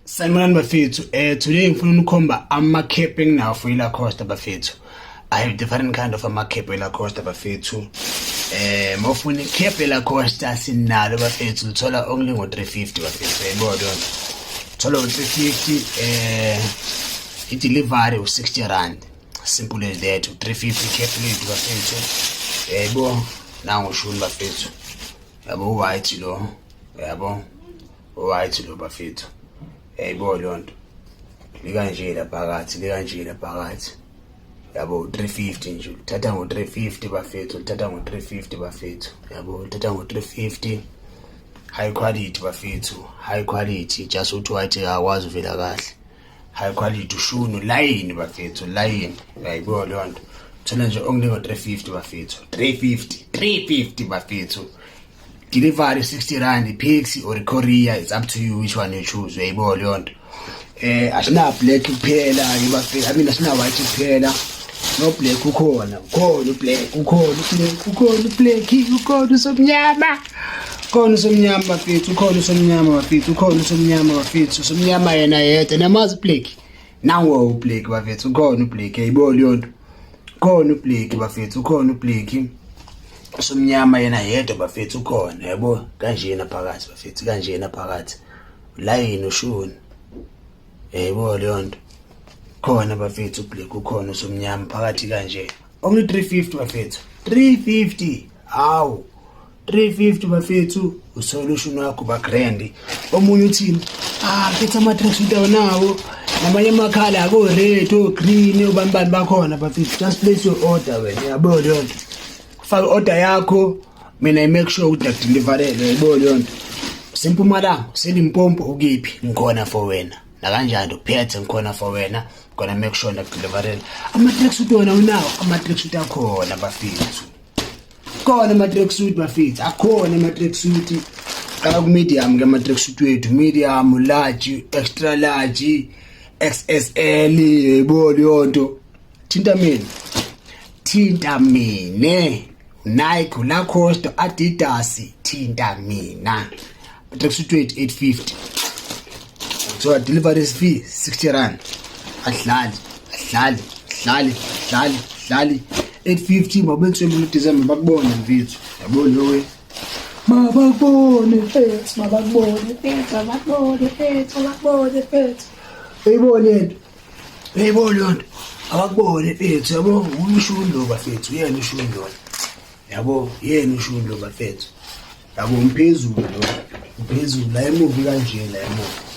Sanibonani bafethu. Today ngifuna ukukhomba ama-capping nawo for iLacoste bafethu. I have different kind of ama-cap eLacoste bafethu. Mawufuna i-cap eLacoste sinalo bafethu, lithola only ngo-350 bafethu. Yayibona yona. Thola ngo-350 i-delivery u-60 rand. Simple as that. 350 cap lethu bafethu. Yayibona nangu ushuni bafethu. Yabo white lo. Yabo white lo bafethu. Yayibona lonto likanje la phakathi yabo 350 nje uthatha ngo350 bafethu, uthatha ngo350 bafethu, yabo uthatha ngo350 high quality bafethu, high quality just uthi wathi akwazi uvela kahle, high quality ushunu line bafethu, line. Yayibona lonto thola nje only ngo350 bafethu, 350 bafethu. Delivery 60 rand, Pixie or Korea, it's up to you which one you choose. Yayibona lonto. Asina black kuphela, I mean asina white kuphela. No black ukhona. Ukhona black, ukhona black, somnyama. Ukhona somnyama bafethu, ukhona somnyama bafethu, ukhona somnyama bafethu. Somnyama yena yedwa namazi black. Nawo ublack bafethu, ukhona ublack. Yayibona lonto. Ukhona ublack bafethu, ukhona ublack. Somnyama yena yedwa bafethu ukhona, yabo kanjena phakathi bafethu, kanjena phakathi line ushuni. Yebo lonto khona bafethu black ukhona somnyama phakathi kanje only 350 bafethu, 350. Awu 350 bafethu usolution wakho ba grand. Omunye uthini phetha ama tracksuit nawo namanye amakhala ako red o green ubani bakhona bafethu. Just place your order wena, yabo lonto. Faka order yakho, mina I make sure ukuthi deliverele. Yayibona lonto. Sempumalanga seLimpopo ukiphi ngikhona for wena, nakanjani uphethe ngikhona for wena, gonna make sure deliverele. Ama-tracksuit wona unawo, ama-tracksuit akhona bafethu, khona ama-tracksuit bafethu, akhona ama-tracksuit ku medium ke ama-tracksuit wethu, medium, large, extra large, XSL. Yayibona lonto. Thinta mine Nike, Lacoste, Adidas, thinta mina. Tracksuit weight 850. So delivery fee 60 rand. Ahlali 850 mabenzwe December bakubone mfethu. Yabona lowe. Mabakubone fethu. Yayibona lento. Yayibona lonto. Abakubone fethu, yabo uyishundo bafethu, yena ushundo. Yabo yena ushundo bafethu. Yabo umphezulu la emuvi kanje la emuvi.